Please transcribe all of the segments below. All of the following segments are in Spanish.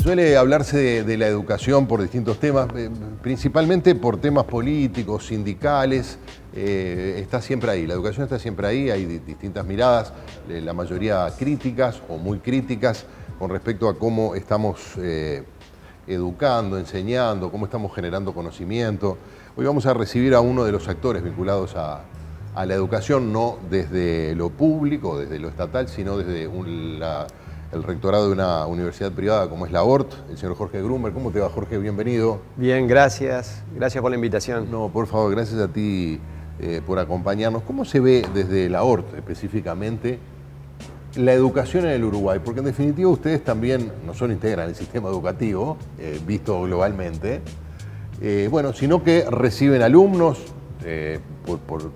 Suele hablarse de la educación por distintos temas, principalmente por temas políticos, sindicales. Está siempre ahí, la educación está siempre ahí, hay distintas miradas, la mayoría críticas o muy críticas con respecto a cómo estamos educando, enseñando, cómo estamos generando conocimiento. Hoy vamos a recibir a uno de los actores vinculados a la educación, no desde lo público, desde lo estatal, sino desde el rectorado de una universidad privada como es la ORT, el señor Jorge Grumberg. ¿Cómo te va, Jorge? Bienvenido. Bien, gracias. Gracias por la invitación. No, por favor, gracias a ti por acompañarnos. ¿Cómo se ve desde la ORT específicamente la educación en el Uruguay? Porque en definitiva ustedes también no solo integran el sistema educativo, visto globalmente, sino que reciben alumnos, por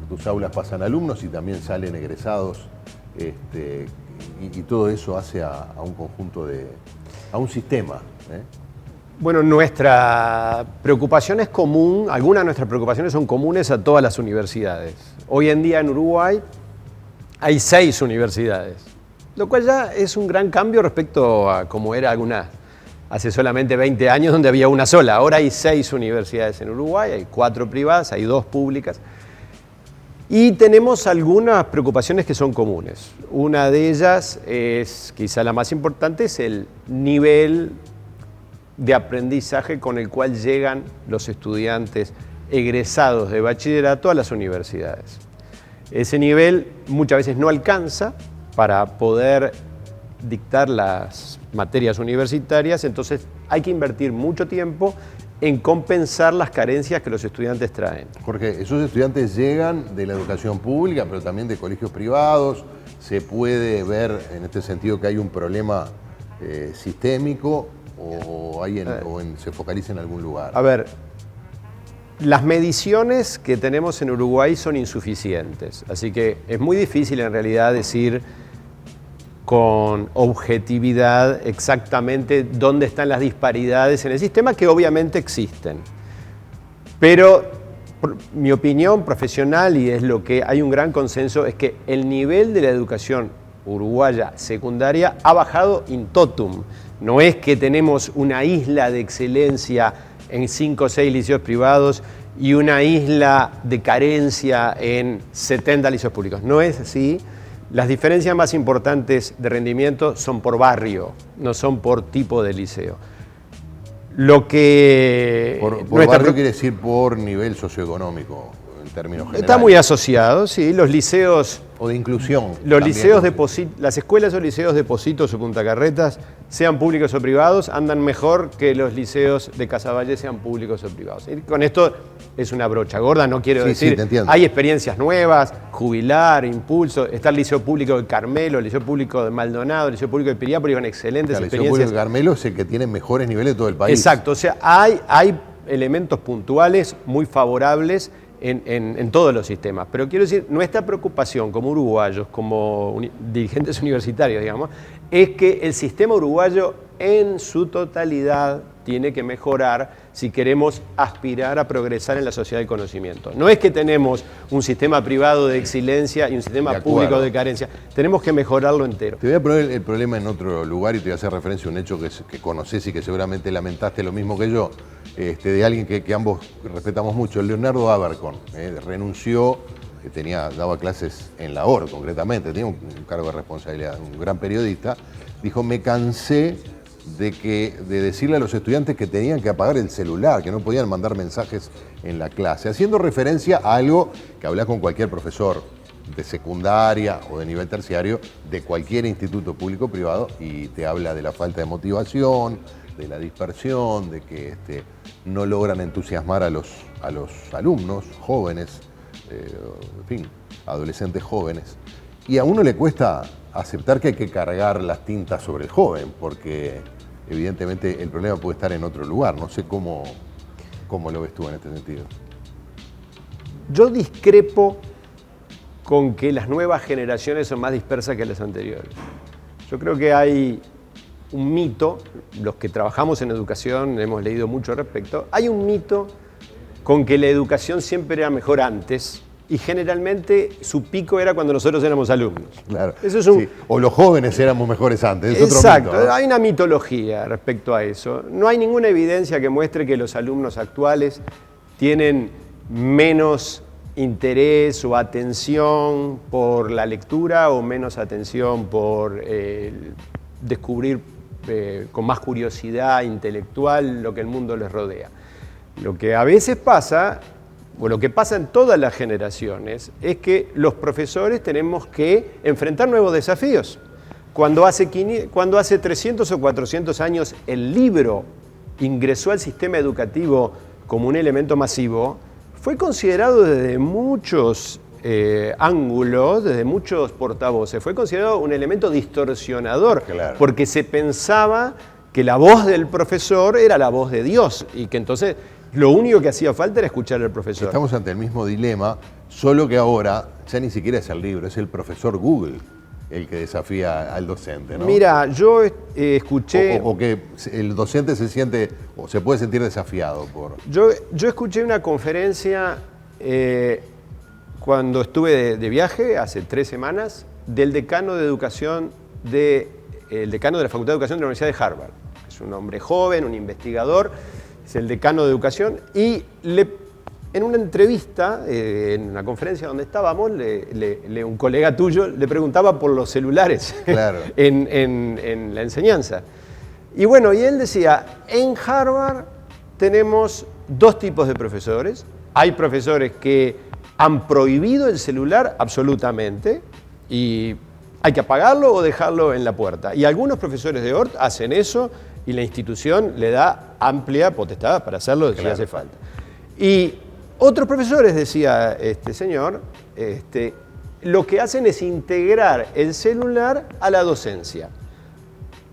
tus aulas pasan alumnos y también salen egresados, y todo eso hace a un conjunto a un sistema. Bueno, nuestra preocupación es común, algunas de nuestras preocupaciones son comunes a todas las universidades. Hoy en día en Uruguay hay 6 universidades, lo cual ya es un gran cambio respecto a como era hace solamente 20 años donde había una sola. Ahora hay 6 universidades en Uruguay, hay 4 privadas, hay 2 públicas. Y tenemos algunas preocupaciones que son comunes. Una de ellas es, quizá la más importante, es el nivel de aprendizaje con el cual llegan los estudiantes egresados de bachillerato a las universidades. Ese nivel muchas veces no alcanza para poder dictar las materias universitarias, entonces hay que invertir mucho tiempo en compensar las carencias que los estudiantes traen. Jorge, esos estudiantes llegan de la educación pública, pero también de colegios privados. ¿Se puede ver en este sentido que hay un problema sistémico o se focaliza en algún lugar? A ver, las mediciones que tenemos en Uruguay son insuficientes, así que es muy difícil en realidad decir con objetividad exactamente dónde están las disparidades en el sistema, que obviamente existen. Pero mi opinión profesional, y es lo que hay un gran consenso, es que el nivel de la educación uruguaya secundaria ha bajado in totum. No es que tenemos una isla de excelencia en 5 o 6 liceos privados y una isla de carencia en 70 liceos públicos. No es así. Las diferencias más importantes de rendimiento son por barrio, no son por tipo de liceo. Lo que... Por barrio quiere decir por nivel socioeconómico, en términos generales. Está muy asociado, sí. Los liceos... O de inclusión. Los liceos las escuelas o liceos de Positos o Punta Carretas, sean públicos o privados, andan mejor que los liceos de Casaballe sean públicos o privados. Y con esto es una brocha gorda, no quiero decir. Hay experiencias nuevas, Jubilar, Impulso, está el Liceo Público de Carmelo, el Liceo Público de Maldonado, el Liceo Público de Piriápolis, con excelentes experiencias. El Liceo Público de Carmelo es el que tiene mejores niveles de todo el país. Exacto, o sea, hay elementos puntuales muy favorables en todos los sistemas. Pero quiero decir, nuestra preocupación como uruguayos, como dirigentes universitarios, digamos, es que el sistema uruguayo en su totalidad tiene que mejorar si queremos aspirar a progresar en la sociedad del conocimiento. No es que tenemos un sistema privado de excelencia y un sistema público de carencia. Tenemos que mejorarlo entero. Te voy a poner el problema en otro lugar y te voy a hacer referencia a un hecho que conoces y que seguramente lamentaste lo mismo que yo, de alguien que ambos respetamos mucho, Leonardo Abercorn. Renunció, daba clases en la OR concretamente, tenía un cargo de responsabilidad, un gran periodista. Dijo, me cansé de decirle a los estudiantes que tenían que apagar el celular, que no podían mandar mensajes en la clase, haciendo referencia a algo que hablas con cualquier profesor de secundaria o de nivel terciario de cualquier instituto público o privado, y te habla de la falta de motivación, de la dispersión, de que no logran entusiasmar a los alumnos jóvenes, en fin, adolescentes jóvenes. Y a uno le cuesta aceptar que hay que cargar las tintas sobre el joven, porque evidentemente el problema puede estar en otro lugar. No sé cómo lo ves tú en este sentido. Yo discrepo con que las nuevas generaciones son más dispersas que las anteriores. Yo creo que hay un mito, los que trabajamos en educación hemos leído mucho al respecto, hay un mito con que la educación siempre era mejor antes y generalmente su pico era cuando nosotros éramos alumnos. Claro. Eso es un... Sí. O los jóvenes éramos mejores antes. Es Exacto, otro mito, ¿no? Hay una mitología respecto a eso. No hay ninguna evidencia que muestre que los alumnos actuales tienen menos interés o atención por la lectura o menos atención por descubrir con más curiosidad intelectual lo que el mundo les rodea. Lo que a veces pasa, o lo que pasa en todas las generaciones, es que los profesores tenemos que enfrentar nuevos desafíos. Cuando hace 300 o 400 años el libro ingresó al sistema educativo como un elemento masivo, fue considerado desde muchos ángulos, desde muchos portavoces, fue considerado un elemento distorsionador, claro, porque se pensaba que la voz del profesor era la voz de Dios y que entonces lo único que hacía falta era escuchar al profesor. Estamos ante el mismo dilema, solo que ahora ya ni siquiera es el libro, es el profesor Google el que desafía al docente, ¿no? Mira, yo escuché... O que el docente se siente, o se puede sentir desafiado por... Yo escuché una conferencia cuando estuve de viaje, hace 3 semanas, del decano de educación, el decano de la Facultad de Educación de la Universidad de Harvard. Es un hombre joven, un investigador, es el decano de educación, y en una entrevista, en una conferencia donde estábamos, un colega tuyo le preguntaba por los celulares, claro, en la enseñanza. Y bueno, y él decía, en Harvard tenemos 2 tipos de profesores. Hay profesores que han prohibido el celular absolutamente y hay que apagarlo o dejarlo en la puerta. Y algunos profesores de Hort hacen eso y la institución le da amplia potestad para hacerlo si hace falta. Y otros profesores, decía este señor, lo que hacen es integrar el celular a la docencia.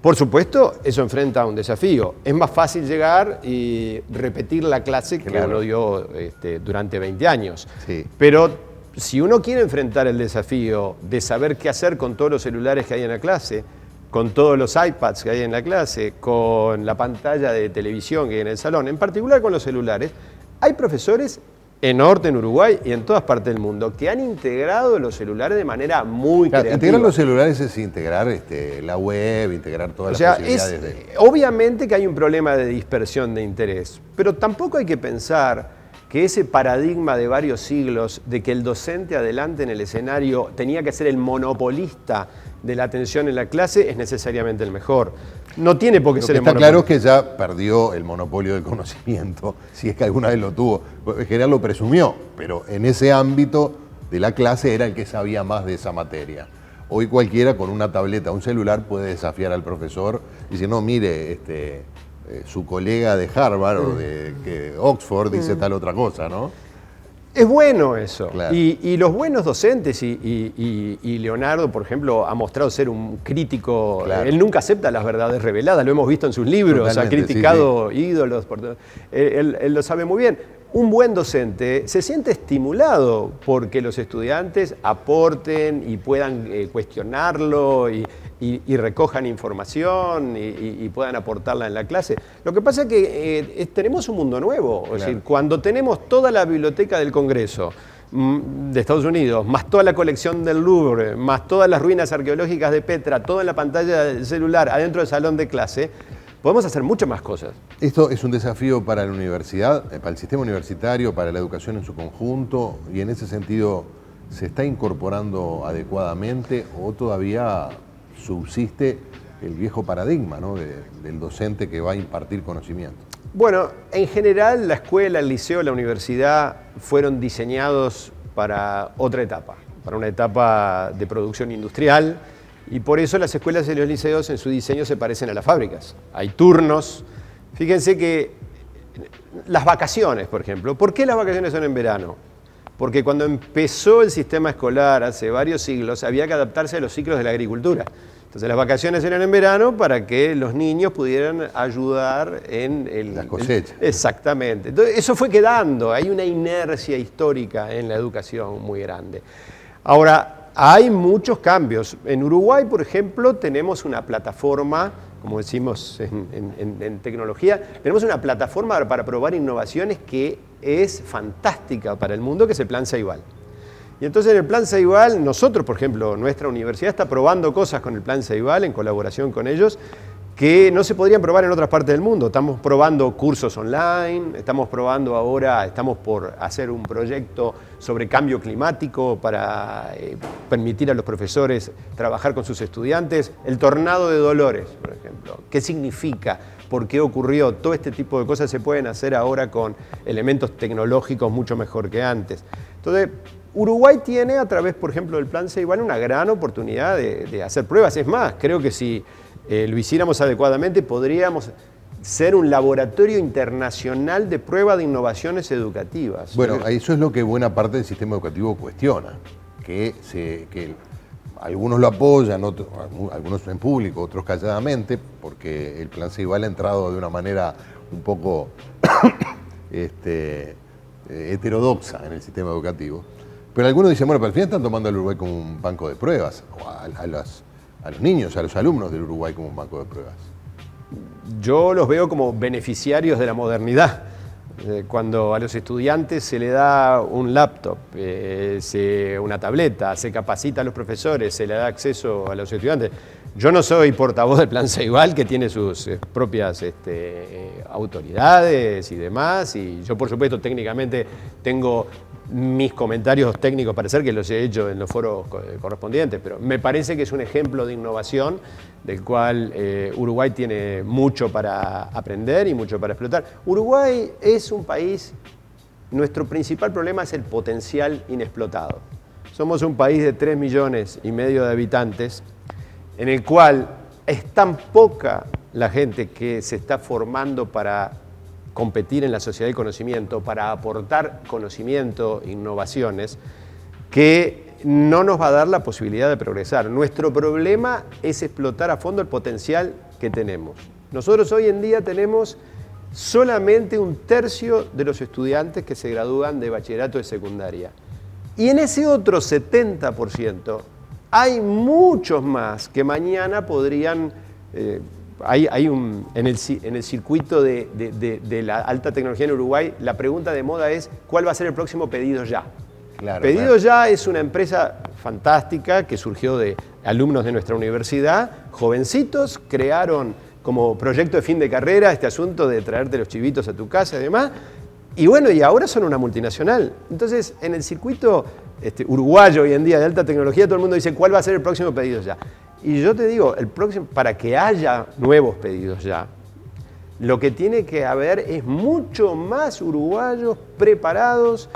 Por supuesto, eso enfrenta a un desafío. Es más fácil llegar y repetir la clase que uno dio durante 20 años. Sí. Pero si uno quiere enfrentar el desafío de saber qué hacer con todos los celulares que hay en la clase, con todos los iPads que hay en la clase, con la pantalla de televisión que hay en el salón, en particular con los celulares, hay profesores en Hort, en Uruguay y en todas partes del mundo que han integrado los celulares de manera muy creativa. Integrar los celulares es integrar la web, integrar todas las posibilidades. Obviamente que hay un problema de dispersión de interés, pero tampoco hay que pensar que ese paradigma de varios siglos de que el docente adelante en el escenario tenía que ser el monopolista de la atención en la clase es necesariamente el mejor. No tiene por qué ser el monopolista. Lo que está claro es que ya perdió el monopolio del conocimiento, si es que alguna vez lo tuvo. En general lo presumió, pero en ese ámbito de la clase era el que sabía más de esa materia. Hoy cualquiera con una tableta o un celular puede desafiar al profesor y decir, no, mire, su colega de Harvard o de Oxford dice tal otra cosa, ¿no? Es bueno eso. Claro. Y los buenos docentes, y Leonardo, por ejemplo, ha mostrado ser un crítico. Claro. Él nunca acepta las verdades reveladas, lo hemos visto en sus libros, Totalmente, ha criticado sí. ídolos. Él lo sabe muy bien. Un buen docente se siente estimulado porque los estudiantes aporten y puedan cuestionarlo y recojan información y puedan aportarla en la clase. Lo que pasa es que tenemos un mundo nuevo. Claro. Es decir, cuando tenemos toda la biblioteca del Congreso de Estados Unidos, más toda la colección del Louvre, más todas las ruinas arqueológicas de Petra, todo en la pantalla del celular, adentro del salón de clase, podemos hacer muchas más cosas. Esto es un desafío para la universidad, para el sistema universitario, para la educación en su conjunto, y en ese sentido, ¿se está incorporando adecuadamente o todavía subsiste el viejo paradigma, ¿no?, del docente que va a impartir conocimiento? Bueno, en general la escuela, el liceo, la universidad fueron diseñados para otra etapa, para una etapa de producción industrial, y por eso las escuelas y los liceos en su diseño se parecen a las fábricas. Hay turnos. Fíjense que las vacaciones, por ejemplo, ¿por qué las vacaciones son en verano? Porque cuando empezó el sistema escolar hace varios siglos había que adaptarse a los ciclos de la agricultura. Entonces las vacaciones eran en verano para que los niños pudieran ayudar en las cosechas. Exactamente. Entonces eso fue quedando, hay una inercia histórica en la educación muy grande. Ahora, hay muchos cambios. En Uruguay, por ejemplo, tenemos una plataforma, como decimos en tecnología, tenemos una plataforma para probar innovaciones que es fantástica para el mundo, que es el Plan Ceibal. Y entonces en el Plan Ceibal, nosotros, por ejemplo, nuestra universidad está probando cosas con el Plan Ceibal en colaboración con ellos que no se podrían probar en otras partes del mundo. Estamos probando cursos online, estamos probando ahora, estamos por hacer un proyecto sobre cambio climático para permitir a los profesores trabajar con sus estudiantes. El tornado de Dolores, por ejemplo. ¿Qué significa? ¿Por qué ocurrió? Todo este tipo de cosas se pueden hacer ahora con elementos tecnológicos mucho mejor que antes. Entonces, Uruguay tiene, a través, por ejemplo, del Plan Ceibal, una gran oportunidad de hacer pruebas. Es más, creo que si lo hiciéramos adecuadamente, podríamos ser un laboratorio internacional de prueba de innovaciones educativas. Bueno, eso es lo que buena parte del sistema educativo cuestiona, que algunos lo apoyan, algunos en público, otros calladamente, porque el Plan Ceibal ha entrado de una manera un poco heterodoxa en el sistema educativo. Pero algunos dicen, bueno, pero al final están tomando al Uruguay como un banco de pruebas, o a los niños, a los alumnos del Uruguay como un banco de pruebas. Yo los veo como beneficiarios de la modernidad. Cuando a los estudiantes se le da un laptop, una tableta, se capacita a los profesores, se le da acceso a los estudiantes. Yo no soy portavoz del Plan Ceibal, que tiene sus propias autoridades y demás, y yo por supuesto técnicamente tengo mis comentarios técnicos para hacer, que los he hecho en los foros correspondientes, pero me parece que es un ejemplo de innovación del cual Uruguay tiene mucho para aprender y mucho para explotar. Uruguay es un país, nuestro principal problema es el potencial inexplotado. Somos un país de 3,5 millones de habitantes, en el cual es tan poca la gente que se está formando para competir en la sociedad del conocimiento, para aportar conocimiento, innovaciones, que no nos va a dar la posibilidad de progresar. Nuestro problema es explotar a fondo el potencial que tenemos. Nosotros hoy en día tenemos solamente 1/3 de los estudiantes que se gradúan de bachillerato de secundaria. Y en ese otro 70% hay muchos más que mañana podrían... en el circuito de la alta tecnología en Uruguay, la pregunta de moda es ¿cuál va a ser el próximo Pedido Ya? Claro, Pedido Ya es una empresa fantástica que surgió de alumnos de nuestra universidad, jovencitos, crearon como proyecto de fin de carrera este asunto de traerte los chivitos a tu casa y demás, y bueno, y ahora son una multinacional. Entonces, en el circuito uruguayo hoy en día de alta tecnología, todo el mundo dice ¿cuál va a ser el próximo Pedido Ya? Y yo te digo, para que haya nuevos pedidos ya, lo que tiene que haber es mucho más uruguayos preparados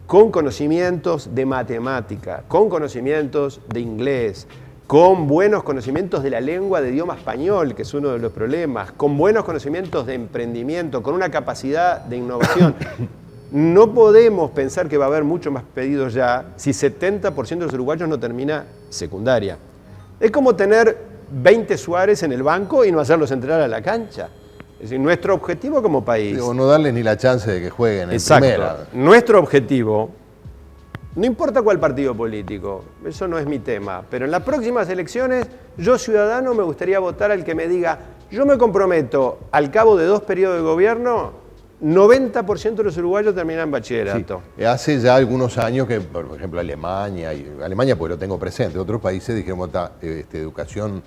con conocimientos de matemática, con conocimientos de inglés, con buenos conocimientos de la lengua de idioma español, que es uno de los problemas, con buenos conocimientos de emprendimiento, con una capacidad de innovación. No podemos pensar que va a haber mucho más pedidos ya si 70% de los uruguayos no termina secundaria. Es como tener 20 Suárez en el banco y no hacerlos entrar a la cancha. Es decir, nuestro objetivo como país... O no darles ni la chance de que jueguen en exacto, primera. Nuestro objetivo, no importa cuál partido político, eso no es mi tema, pero en las próximas elecciones, yo ciudadano me gustaría votar al que me diga, yo me comprometo al cabo de 2 periodos de gobierno, 90% de los uruguayos terminan bachillerato. Sí. Hace ya algunos años que, por ejemplo, Alemania pues lo tengo presente, otros países dijeron educación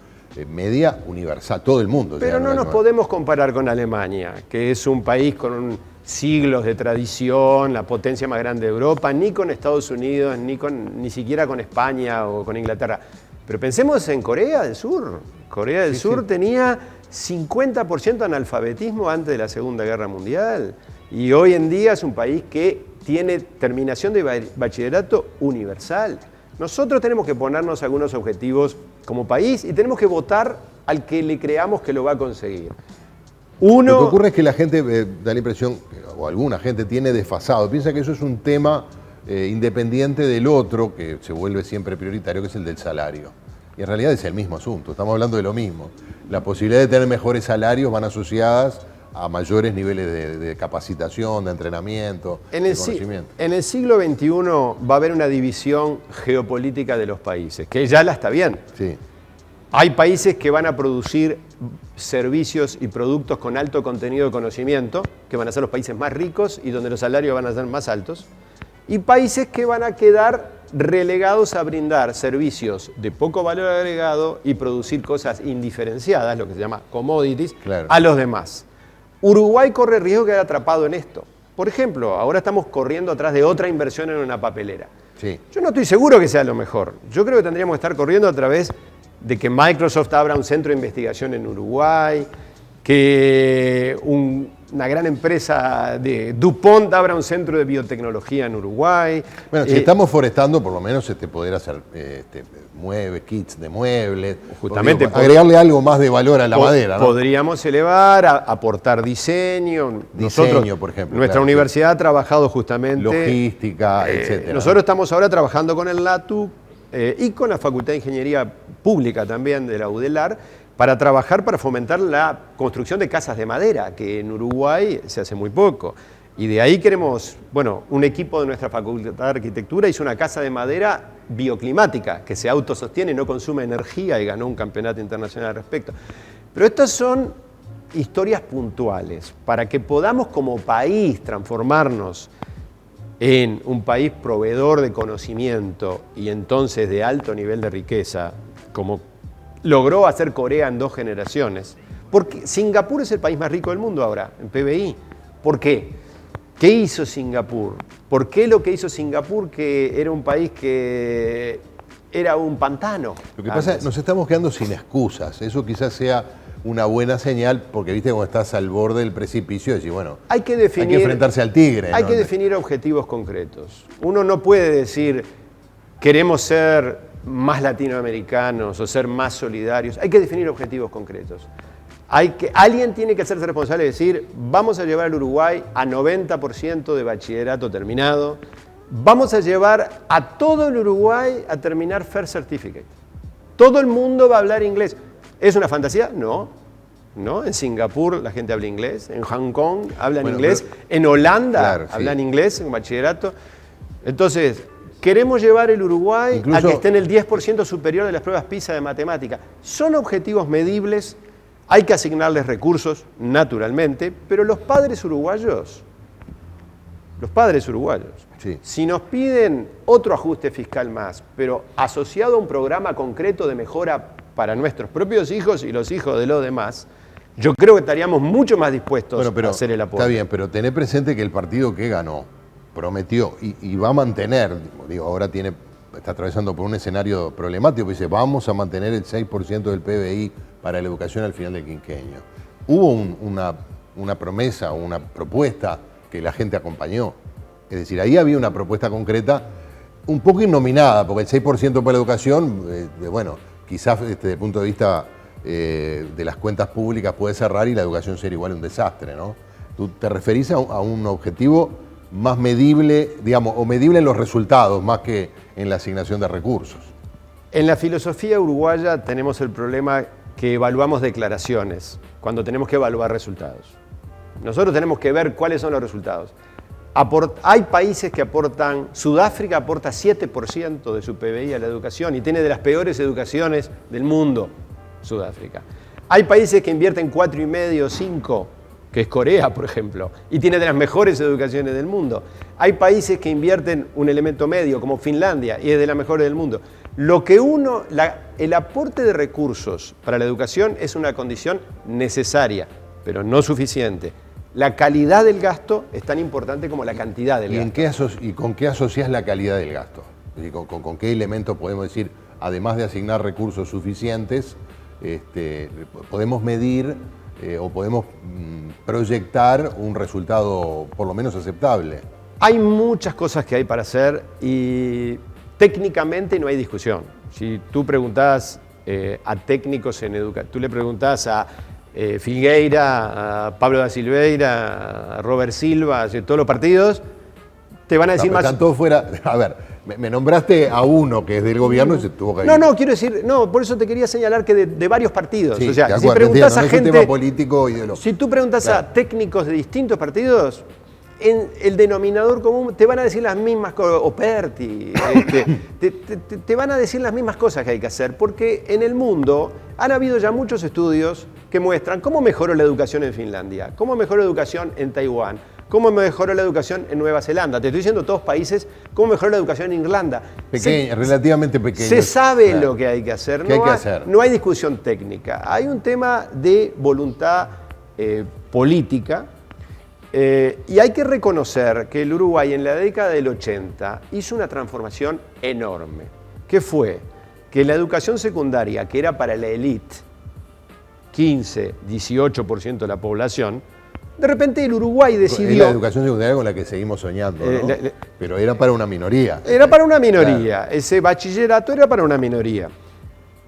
media universal, todo el mundo. Pero no nos podemos comparar con Alemania, que es un país con siglos de tradición, la potencia más grande de Europa, ni con Estados Unidos, ni siquiera con España o con Inglaterra. Pero pensemos en Corea del Sur. Corea del Sur tenía 50% analfabetismo antes de la Segunda Guerra Mundial y hoy en día es un país que tiene terminación de bachillerato universal. Nosotros tenemos que ponernos algunos objetivos como país y tenemos que votar al que le creamos que lo va a conseguir. Lo que ocurre es que la gente da la impresión, o alguna gente tiene desfasado, piensa que eso es un tema independiente del otro, que se vuelve siempre prioritario, que es el del salario. Y en realidad es el mismo asunto, estamos hablando de lo mismo. La posibilidad de tener mejores salarios van asociadas a mayores niveles de capacitación, de entrenamiento, de conocimiento. En el siglo XXI va a haber una división geopolítica de los países, que ya la está bien. Sí. Hay países que van a producir servicios y productos con alto contenido de conocimiento, que van a ser los países más ricos y donde los salarios van a ser más altos, y países que van a quedar relegados a brindar servicios de poco valor agregado y producir cosas indiferenciadas, lo que se llama commodities, Claro. a los demás. Uruguay corre riesgo de quedar atrapado en esto. Por ejemplo, ahora estamos corriendo atrás de otra inversión en una papelera. Sí. Yo no estoy seguro que sea lo mejor. Yo creo que tendríamos que estar corriendo a través de que Microsoft abra un centro de investigación en Uruguay, que una gran empresa de DuPont abra un centro de biotecnología en Uruguay. Bueno, si estamos forestando, por lo menos poder hacer kits de muebles. Justamente, agregarle algo más de valor a la madera, ¿no? Podríamos elevar, aportar diseño. Diseño, por ejemplo. Nuestra universidad ha trabajado justamente... Logística, etcétera. Nosotros estamos ahora trabajando con el LATU y con la Facultad de Ingeniería Pública también de la UDELAR para trabajar para fomentar la construcción de casas de madera, que en Uruguay se hace muy poco. Y de ahí queremos, bueno, un equipo de nuestra Facultad de Arquitectura hizo una casa de madera bioclimática, que se autosostiene, no consume energía y ganó un campeonato internacional al respecto. Pero estas son historias puntuales, para que podamos como país transformarnos en un país proveedor de conocimiento y entonces de alto nivel de riqueza, como logró hacer Corea en 2 generaciones. Porque Singapur es el país más rico del mundo ahora, en PBI. ¿Por qué? ¿Qué hizo Singapur? ¿Por qué lo que hizo Singapur, que era un país que era un pantano? Lo que pasa es que nos estamos quedando sin excusas. Eso quizás sea una buena señal, porque viste cómo estás al borde del precipicio y decís, bueno, hay que enfrentarse al tigre. Hay ¿no? que definir objetivos concretos. Uno no puede decir, queremos ser más latinoamericanos o ser más solidarios. Hay que definir objetivos concretos. Alguien tiene que hacerse responsable de decir, vamos a llevar al Uruguay a 90% de bachillerato terminado, vamos a llevar a todo el Uruguay a terminar Fair Certificate. Todo el mundo va a hablar inglés. ¿Es una fantasía? No. ¿No? En Singapur la gente habla inglés, en Hong Kong hablan inglés, en Holanda hablan inglés en bachillerato. Entonces, queremos llevar el Uruguay a que esté en el 10% superior de las pruebas PISA de matemática. Son objetivos medibles, hay que asignarles recursos, naturalmente, pero los padres uruguayos, sí, si nos piden otro ajuste fiscal más, pero asociado a un programa concreto de mejora para nuestros propios hijos y los hijos de los demás, yo creo que estaríamos mucho más dispuestos a hacer el apoyo. Está bien, pero tené presente que el partido que ganó prometió y va a mantener, digo, ahora está atravesando por un escenario problemático, dice, vamos a mantener el 6% del PBI para la educación al final del quinquenio. Hubo una promesa, una propuesta que la gente acompañó. Es decir, ahí había una propuesta concreta, un poco innominada, porque el 6% para la educación, bueno, quizás desde el punto de vista de las cuentas públicas puede cerrar y la educación ser igual un desastre, ¿no? ¿Tú te referís a un objetivo más medible, digamos, o medible en los resultados, más que en la asignación de recursos? En la filosofía uruguaya tenemos el problema que evaluamos declaraciones cuando tenemos que evaluar resultados. Nosotros tenemos que ver cuáles son los resultados. Hay países que aportan, Sudáfrica aporta 7% de su PBI a la educación y tiene de las peores educaciones del mundo, Sudáfrica. Hay países que invierten 4,5, 5%, que es Corea, por ejemplo, y tiene de las mejores educaciones del mundo. Hay países que invierten un elemento medio, como Finlandia, y es de las mejores del mundo. El aporte de recursos para la educación es una condición necesaria, pero no suficiente. La calidad del gasto es tan importante como la cantidad del gasto. ¿Y con qué asocias la calidad del gasto? ¿Con qué elementos podemos decir, además de asignar recursos suficientes, podemos medir o podemos proyectar un resultado por lo menos aceptable? Hay muchas cosas que hay para hacer y técnicamente no hay discusión. Si tú preguntás a técnicos en educación, tú le preguntás a Filgueira, a Pablo da Silveira, a Robert Silva, de todos los partidos, te van a decir más... Están todos fuera... A ver, me nombraste a uno que es del gobierno y se tuvo que ir. Quiero decir, por eso te quería señalar que de varios partidos. Sí, o sea, de si acuerdo, preguntás entiendo, a no gente... es un tema político ideológico. Si tú preguntas a técnicos de distintos partidos, en el denominador común te van a decir las mismas cosas, o Perti, te van a decir las mismas cosas que hay que hacer, porque en el mundo han habido ya muchos estudios que muestran cómo mejoró la educación en Finlandia, cómo mejoró la educación en Taiwán, ¿Cómo mejoró la educación en Nueva Zelanda? Te estoy diciendo todos países. ¿Cómo mejoró la educación en Irlanda? Relativamente pequeño. Se sabe lo que hay que hacer. ¿Qué hay que hacer? No hay discusión técnica. Hay un tema de voluntad política. Y hay que reconocer que el Uruguay en la década del 80 hizo una transformación enorme. ¿Qué fue? Que la educación secundaria, que era para la élite, 15, 18% de la población, de repente el Uruguay decidió... Es la educación secundaria con la que seguimos soñando, ¿no? Pero era para una minoría. Era para una minoría. Claro. Ese bachillerato era para una minoría.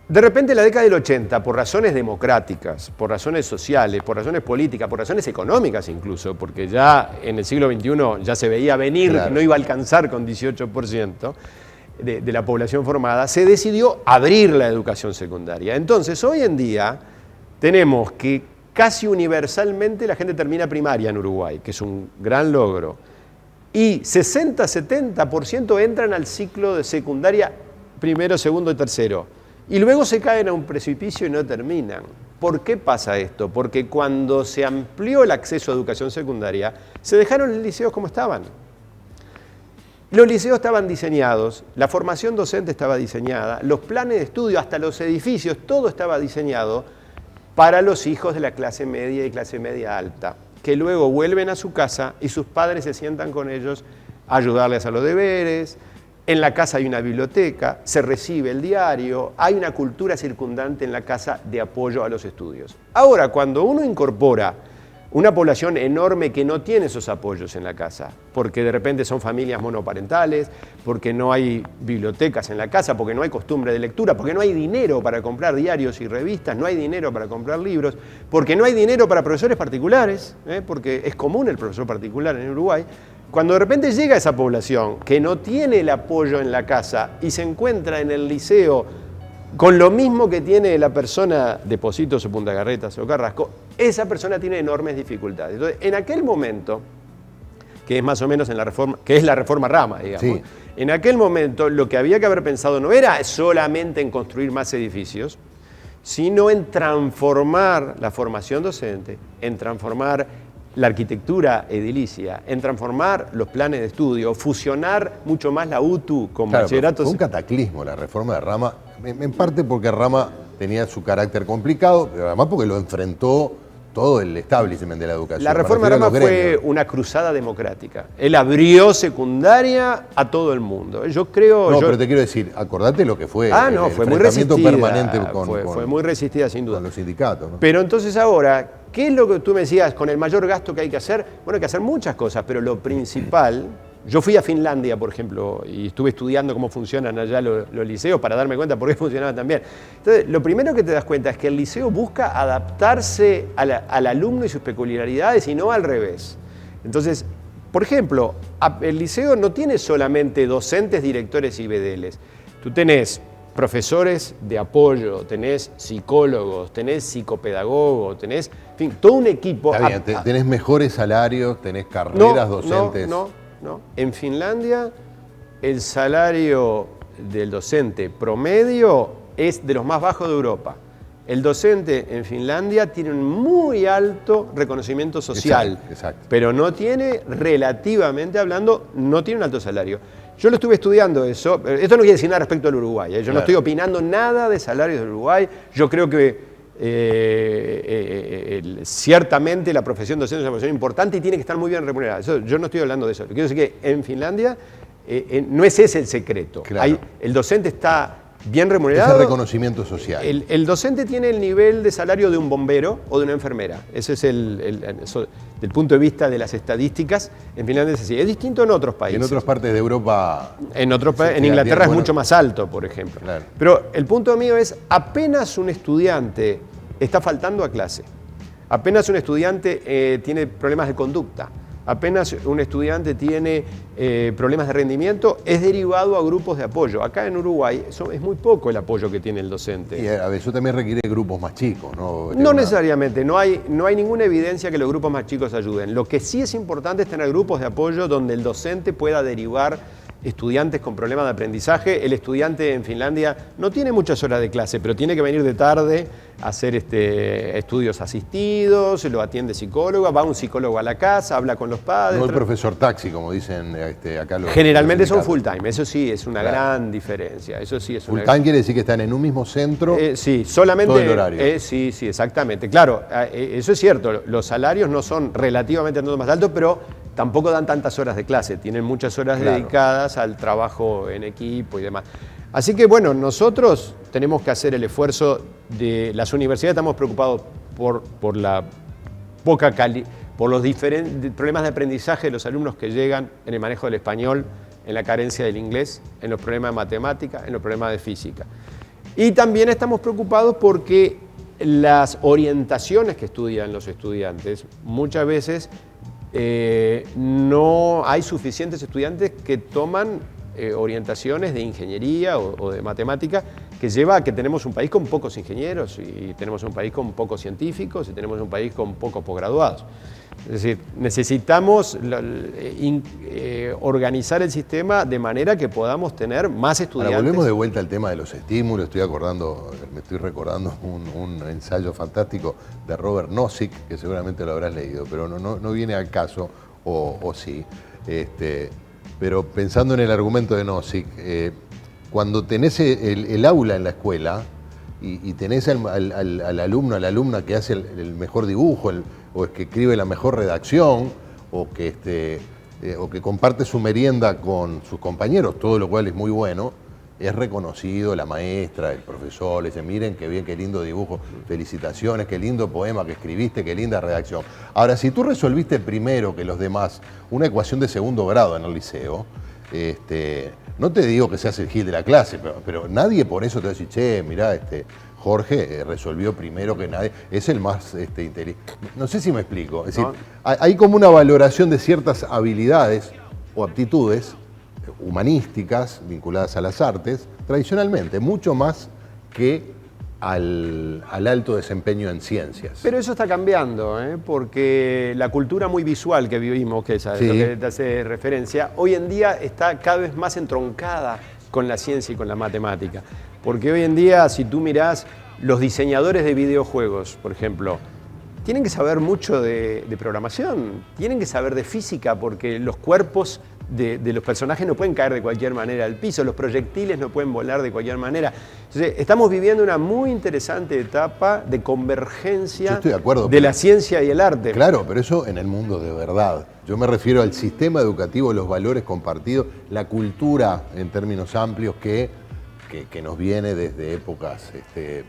De repente en la década del 80, por razones democráticas, por razones sociales, por razones políticas, por razones económicas incluso, porque ya en el siglo XXI ya se veía venir que no iba a alcanzar con 18% de la población formada, se decidió abrir la educación secundaria. Entonces, hoy en día tenemos que casi universalmente la gente termina primaria en Uruguay, que es un gran logro, y 60-70% entran al ciclo de secundaria primero, segundo y tercero. Y luego se caen a un precipicio y no terminan. ¿Por qué pasa esto? Porque cuando se amplió el acceso a educación secundaria, se dejaron los liceos como estaban. Los liceos estaban diseñados, la formación docente estaba diseñada, los planes de estudio, hasta los edificios, todo estaba diseñado para los hijos de la clase media y clase media alta, que luego vuelven a su casa y sus padres se sientan con ellos a ayudarles a los deberes. En la casa hay una biblioteca, se recibe el diario, hay una cultura circundante en la casa de apoyo a los estudios. Ahora, cuando uno incorpora una población enorme que no tiene esos apoyos en la casa, porque de repente son familias monoparentales, porque no hay bibliotecas en la casa, porque no hay costumbre de lectura, porque no hay dinero para comprar diarios y revistas, no hay dinero para comprar libros, porque no hay dinero para profesores particulares, porque es común el profesor particular en Uruguay. Cuando de repente llega esa población que no tiene el apoyo en la casa y se encuentra en el liceo con lo mismo que tiene la persona de Positos o Punta Carretas o Carrasco, esa persona tiene enormes dificultades. Entonces, en aquel momento, que es más o menos en la reforma, que es la reforma Rama, digamos, sí. En aquel momento lo que había que haber pensado no era solamente en construir más edificios, sino en transformar la formación docente, en transformar la arquitectura edilicia, en transformar los planes de estudio, fusionar mucho más la UTU con bachilleratos. Fue un cataclismo la reforma de Rama, en parte porque Rama tenía su carácter complicado, pero además porque lo enfrentó todo el establishment de la educación. La reforma de Rama fue una cruzada democrática. Él abrió secundaria a todo el mundo. Yo creo... No, pero te quiero decir, acordate lo que fue. Fue muy resistida. Permanente fue muy resistida, sin duda. Con los sindicatos, ¿no? Pero entonces ahora, ¿qué es lo que tú me decías con el mayor gasto que hay que hacer? Bueno, hay que hacer muchas cosas, pero lo principal... Yo fui a Finlandia, por ejemplo, y estuve estudiando cómo funcionan allá los liceos para darme cuenta por qué funcionaban tan bien. Entonces, lo primero que te das cuenta es que el liceo busca adaptarse al alumno y sus peculiaridades y no al revés. Entonces, por ejemplo, el liceo no tiene solamente docentes, directores y bedeles. Tú tenés profesores de apoyo, tenés psicólogos, tenés psicopedagogos, tenés, en fin, todo un equipo. Está bien, tenés mejores salarios, tenés carreras docentes. No. En Finlandia el salario del docente promedio es de los más bajos de Europa. El docente en Finlandia tiene un muy alto reconocimiento social, exacto. Pero no tiene, relativamente hablando, no tiene un alto salario. Yo lo estuve estudiando eso. Esto no quiere decir nada respecto al Uruguay. Yo no estoy opinando nada de salarios del Uruguay. Yo creo que ciertamente la profesión docente es una profesión importante y tiene que estar muy bien remunerada. Yo no estoy hablando de eso. Quiero decir que en Finlandia no es ese el secreto. Claro. El docente está bien remunerado. Ese reconocimiento social. El docente tiene el nivel de salario de un bombero o de una enfermera. Ese es desde el punto de vista de las estadísticas. En Finlandia es así. Es distinto en otros países. En otras partes de Europa... En Inglaterra es mucho más alto, por ejemplo. Claro. Pero el punto mío es, apenas un estudiante está faltando a clase, apenas un estudiante tiene problemas de conducta, apenas un estudiante tiene problemas de rendimiento, es derivado a grupos de apoyo. Acá en Uruguay es muy poco el apoyo que tiene el docente. Y a veces eso también requiere grupos más chicos, ¿no? No necesariamente, no hay ninguna evidencia que los grupos más chicos ayuden. Lo que sí es importante es tener grupos de apoyo donde el docente pueda derivar estudiantes con problemas de aprendizaje. El estudiante en Finlandia no tiene muchas horas de clase, pero tiene que venir de tarde a hacer estudios asistidos, lo atiende psicóloga, va un psicólogo a la casa, habla con los padres. No el profesor taxi, como dicen acá los... Generalmente los son full time, eso sí es una Claro. gran diferencia. Eso sí es Full time quiere decir que están en un mismo centro sí, solamente todo el horario. sí, exactamente. Claro, eso es cierto. Los salarios no son relativamente más altos, pero tampoco dan tantas horas de clase. Tienen muchas horas Claro. dedicadas al trabajo en equipo y demás. Así que bueno, nosotros tenemos que hacer el esfuerzo de las universidades. Estamos preocupados por la poca calidad, por los diferentes problemas de aprendizaje de los alumnos que llegan en el manejo del español, en la carencia del inglés, en los problemas de matemática, en los problemas de física. Y también estamos preocupados porque las orientaciones que estudian los estudiantes, muchas veces no hay suficientes estudiantes que toman orientaciones de ingeniería o de matemática, que lleva a que tenemos un país con pocos ingenieros y tenemos un país con pocos científicos y tenemos un país con pocos posgraduados. Es decir, necesitamos organizar el sistema de manera que podamos tener más estudiantes. Ahora volvemos de vuelta al tema de los estímulos. Me estoy recordando un ensayo fantástico de Robert Nozick, que seguramente lo habrás leído, pero no viene al caso, o sí. Pero pensando en el argumento de Nozick, cuando tenés el aula en la escuela y tenés al alumno, a la alumna que hace el mejor dibujo, o es que escribe la mejor redacción, o que comparte su merienda con sus compañeros, todo lo cual es muy bueno, es reconocido la maestra, el profesor, le dice, miren qué bien, qué lindo dibujo, felicitaciones, qué lindo poema que escribiste, qué linda redacción. Ahora, si tú resolviste primero que los demás una ecuación de segundo grado en el liceo, no te digo que seas el gil de la clase, pero nadie por eso te va a decir, che, mirá, Jorge resolvió primero que nadie, es el más inteligente. No sé si me explico. Es decir, hay como una valoración de ciertas habilidades o aptitudes humanísticas vinculadas a las artes, tradicionalmente, mucho más que al alto desempeño en ciencias. Pero eso está cambiando, porque la cultura muy visual que vivimos, que es a lo que te hace referencia, hoy en día está cada vez más entroncada con la ciencia y con la matemática. Porque hoy en día, si tú mirás los diseñadores de videojuegos, por ejemplo, tienen que saber mucho de programación, tienen que saber de física, porque los cuerpos de los personajes no pueden caer de cualquier manera al piso, los proyectiles no pueden volar de cualquier manera. Entonces, estamos viviendo una muy interesante etapa de convergencia. Yo estoy de acuerdo, de la ciencia y el arte. Claro, pero eso en el mundo de verdad. Yo me refiero al sistema educativo, los valores compartidos, la cultura en términos amplios que nos viene desde épocas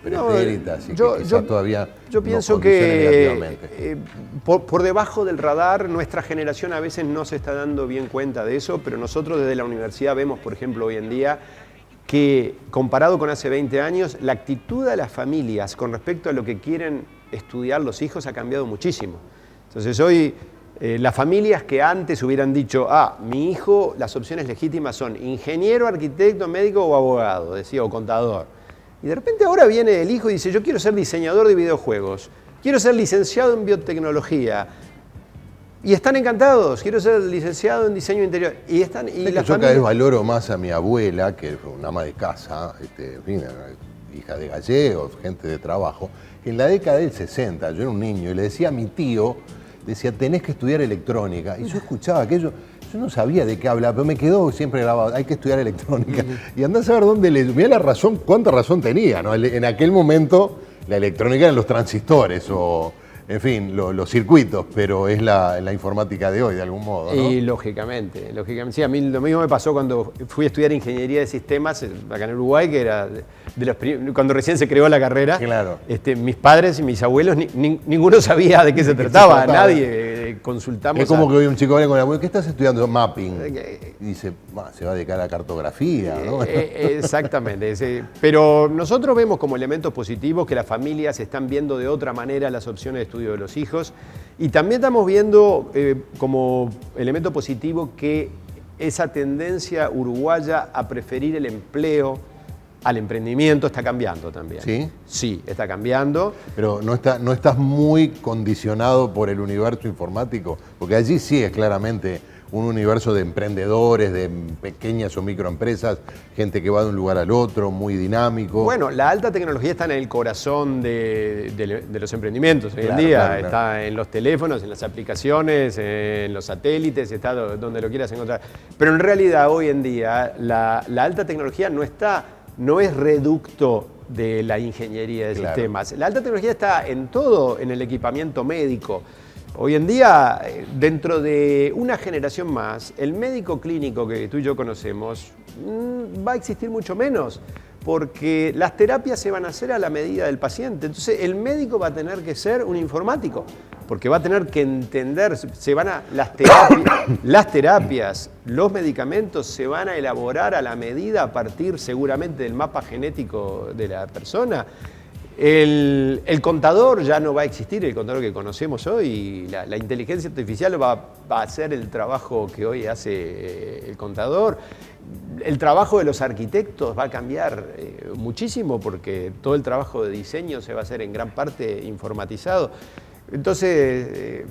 pretéritas y que quizás todavía yo pienso nos condicione que negativamente. por debajo del radar nuestra generación a veces no se está dando bien cuenta de eso, pero nosotros desde la universidad vemos, por ejemplo, hoy en día que comparado con hace 20 años, la actitud de las familias con respecto a lo que quieren estudiar los hijos ha cambiado muchísimo. Entonces hoy las familias que antes hubieran dicho, mi hijo, las opciones legítimas son ingeniero, arquitecto, médico o abogado, decía, o contador. Y de repente ahora viene el hijo y dice, yo quiero ser diseñador de videojuegos, quiero ser licenciado en biotecnología. Y están encantados, quiero ser licenciado en diseño interior. Y yo cada vez valoro más a mi abuela, que fue una ama de casa, en fin, hija de gallegos, gente de trabajo, que en la década del 60, yo era un niño, y le decía a mi tío, decía, tenés que estudiar electrónica. Y yo escuchaba aquello, yo no sabía de qué hablaba, pero me quedó siempre grabado, hay que estudiar electrónica. Y andá a saber dónde mirá la razón, cuánta razón tenía, ¿no? En aquel momento la electrónica eran los transistores o, en fin, los circuitos, pero es la informática de hoy, de algún modo, ¿no? Y lógicamente. Sí, a mí lo mismo me pasó cuando fui a estudiar ingeniería de sistemas acá en Uruguay, que era cuando recién se creó la carrera. Claro. Mis padres y mis abuelos, ninguno sabía de qué se trataba, nadie. Consultamos. Es como que hoy un chico viene con la abuela, ¿qué estás estudiando? Mapping. Y dice, se va a dedicar a la cartografía, ¿no? Exactamente. Pero nosotros vemos como elementos positivos que las familias están viendo de otra manera las opciones de estudio de los hijos. Y también estamos viendo como elemento positivo que esa tendencia uruguaya a preferir el empleo al emprendimiento está cambiando también. ¿Sí? Sí, está cambiando. Pero no estás muy condicionado por el universo informático, porque allí sí es claramente un universo de emprendedores, de pequeñas o microempresas, gente que va de un lugar al otro, muy dinámico. Bueno, la alta tecnología está en el corazón de los emprendimientos hoy en Claro, día. claro. Está en los teléfonos, en las aplicaciones, en los satélites, está donde lo quieras encontrar. Pero en realidad hoy en día la alta tecnología no es reducto de la ingeniería de sistemas. La alta tecnología está en todo, en el equipamiento médico. Hoy en día, dentro de una generación más, el médico clínico que tú y yo conocemos va a existir mucho menos, porque las terapias se van a hacer a la medida del paciente. Entonces, el médico va a tener que ser un informático, porque va a tener que entender, las terapias, los medicamentos se van a elaborar a la medida a partir seguramente del mapa genético de la persona. El contador ya no va a existir, el contador que conocemos hoy, la inteligencia artificial va a hacer el trabajo que hoy hace el contador. El trabajo de los arquitectos va a cambiar muchísimo porque todo el trabajo de diseño se va a hacer en gran parte informatizado. Entonces,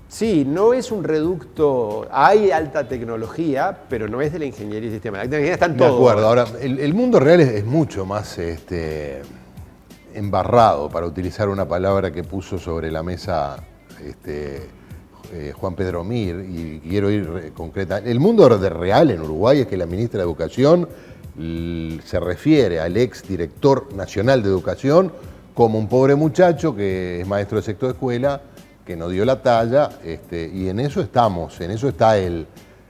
sí, no es un reducto, hay alta tecnología, pero no es de la ingeniería y sistema. La tecnología está en todo. De acuerdo, ahora, el mundo real es mucho más embarrado, para utilizar una palabra que puso sobre la mesa Juan Pedro Mir, y quiero ir concreta. El mundo real en Uruguay es que la ministra de Educación se refiere al ex director nacional de Educación como un pobre muchacho que es maestro de sexto de escuela, que no dio la talla, y en eso estamos, en eso está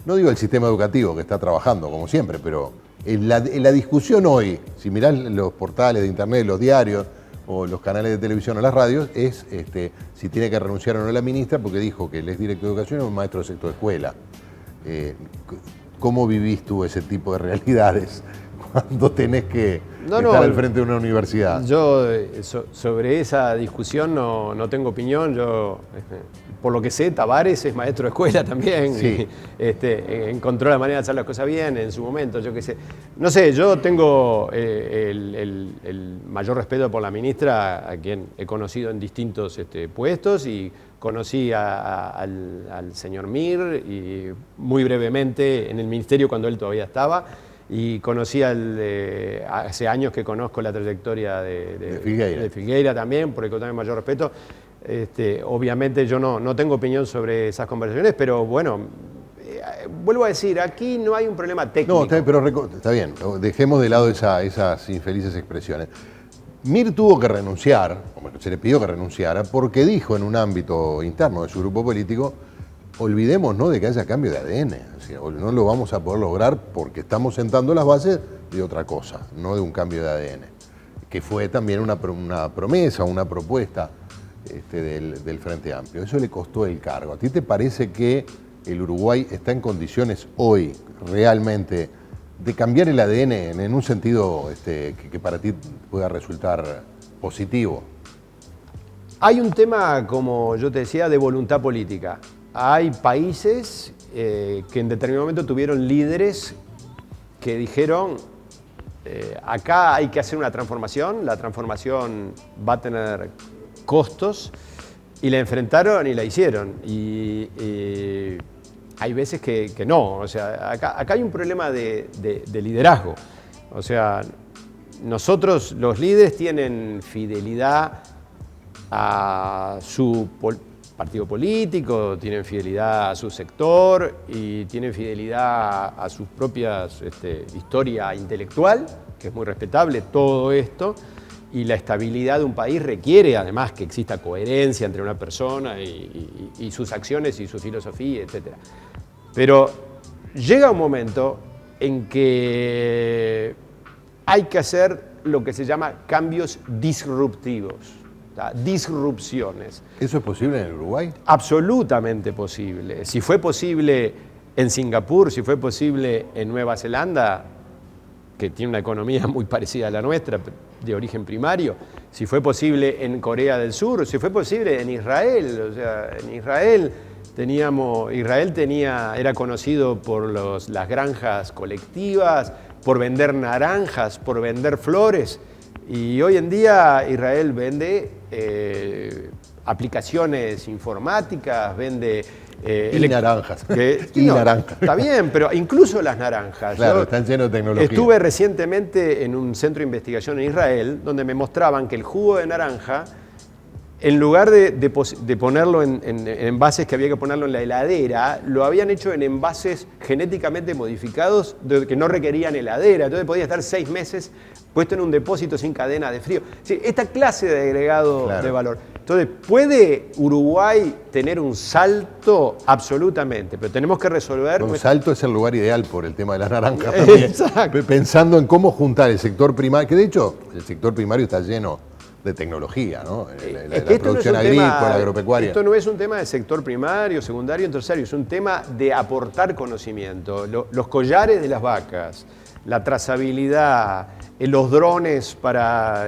no digo el sistema educativo que está trabajando como siempre, pero en la discusión hoy, si mirás los portales de internet, los diarios o los canales de televisión o las radios, es si tiene que renunciar o no la ministra, porque dijo que el ex director de Educación es un maestro de sexto de escuela. ¿Cómo vivís tú ese tipo de realidades cuando tenés que estar al frente de una universidad? Yo sobre esa discusión no tengo opinión. Yo, por lo que sé, Tavares es maestro de escuela también. Sí. Encontró la manera de hacer las cosas bien en su momento, yo qué sé. No sé, yo tengo el mayor respeto por la ministra, a quien he conocido en distintos puestos, y conocí al señor Mir y muy brevemente en el ministerio cuando él todavía estaba. Y conocí hace años que conozco la trayectoria de Filgueira también, porque también mayor respeto. Obviamente yo no tengo opinión sobre esas conversaciones, pero bueno, vuelvo a decir, aquí no hay un problema técnico. No, pero está bien, dejemos de lado esas infelices expresiones. Mir tuvo que renunciar, se le pidió que renunciara, porque dijo en un ámbito interno de su grupo político: olvidémonos de que haya cambio de ADN, no lo vamos a poder lograr porque estamos sentando las bases de otra cosa, no de un cambio de ADN, que fue también una promesa, una propuesta del Frente Amplio. Eso le costó el cargo. ¿A ti te parece que el Uruguay está en condiciones hoy realmente de cambiar el ADN en un sentido que para ti pueda resultar positivo? Hay un tema, como yo te decía, de voluntad política. Hay países que en determinado momento tuvieron líderes que dijeron, acá hay que hacer una transformación, la transformación va a tener costos, y la enfrentaron y la hicieron. Y hay veces que no, o sea, acá hay un problema de liderazgo. O sea, nosotros, los líderes, tienen fidelidad a su partido político, tienen fidelidad a su sector y tienen fidelidad a sus propias historia intelectual, que es muy respetable todo esto, y la estabilidad de un país requiere además que exista coherencia entre una persona y sus acciones y su filosofía, etc. Pero llega un momento en que hay que hacer lo que se llama cambios disruptivos. Disrupciones. ¿Eso es posible en el Uruguay? Absolutamente posible. Si fue posible en Singapur, si fue posible en Nueva Zelanda, que tiene una economía muy parecida a la nuestra, de origen primario, si fue posible en Corea del Sur, si fue posible en Israel. O sea, en Israel era conocido por las granjas colectivas, por vender naranjas, por vender flores. Y hoy en día Israel vende aplicaciones informáticas, vende Y naranjas. Y naranjas. Está bien, pero incluso las naranjas. Claro, están llenos de tecnología. Estuve recientemente en un centro de investigación en Israel, donde me mostraban que el jugo de naranja, en lugar de ponerlo en envases que había que ponerlo en la heladera, lo habían hecho en envases genéticamente modificados que no requerían heladera. Entonces podía estar 6 meses puesto en un depósito sin cadena de frío. Sí, esta clase de agregado de valor. Entonces, ¿puede Uruguay tener un salto? Absolutamente, pero tenemos que resolver... Un salto es el lugar ideal por el tema de las naranjas también. Exacto. Pensando en cómo juntar el sector primario, que de hecho el sector primario está lleno de tecnología, ¿no? La producción agrícola, agropecuaria. Esto no es un tema de sector primario, secundario, terciario, es un tema de aportar conocimiento. Los collares de las vacas, la trazabilidad, los drones para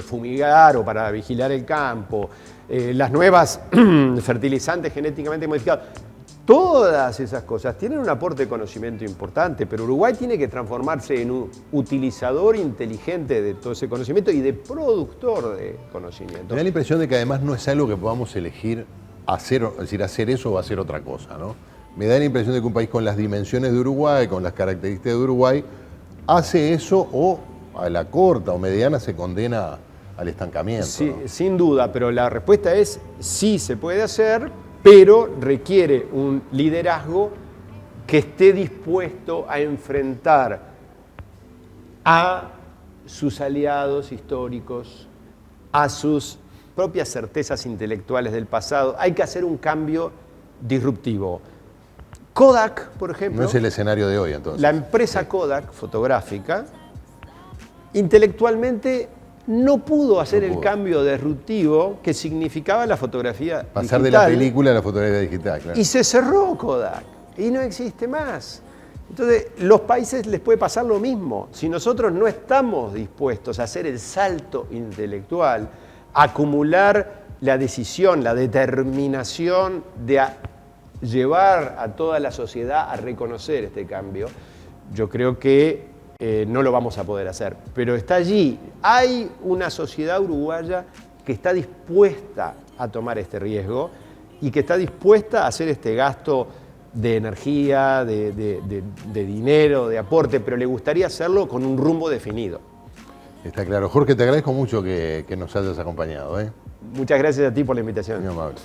fumigar o para vigilar el campo, las nuevas fertilizantes genéticamente modificados. Todas esas cosas tienen un aporte de conocimiento importante, pero Uruguay tiene que transformarse en un utilizador inteligente de todo ese conocimiento y de productor de conocimiento. Me da la impresión de que además no es algo que podamos elegir hacer, es decir, hacer eso o hacer otra cosa, ¿no? Me da la impresión de que un país con las dimensiones de Uruguay, con las características de Uruguay, hace eso o a la corta o mediana se condena al estancamiento. Sí, ¿no? Sin duda, pero la respuesta es sí se puede hacer, pero requiere un liderazgo que esté dispuesto a enfrentar a sus aliados históricos, a sus propias certezas intelectuales del pasado. Hay que hacer un cambio disruptivo. Kodak, por ejemplo... No es el escenario de hoy, entonces. La empresa Kodak, fotográfica, intelectualmente no pudo hacer el cambio disruptivo que significaba la fotografía digital. Pasar de la película a la fotografía digital, claro. Y se cerró Kodak, y no existe más. Entonces, los países les puede pasar lo mismo. Si nosotros no estamos dispuestos a hacer el salto intelectual, a acumular la decisión, la determinación de llevar a toda la sociedad a reconocer este cambio, yo creo que no lo vamos a poder hacer. Pero está allí. Hay una sociedad uruguaya que está dispuesta a tomar este riesgo y que está dispuesta a hacer este gasto de energía, de dinero, de aporte, pero le gustaría hacerlo con un rumbo definido. Está claro. Jorge, te agradezco mucho que nos hayas acompañado. Muchas gracias a ti por la invitación. Muy amable.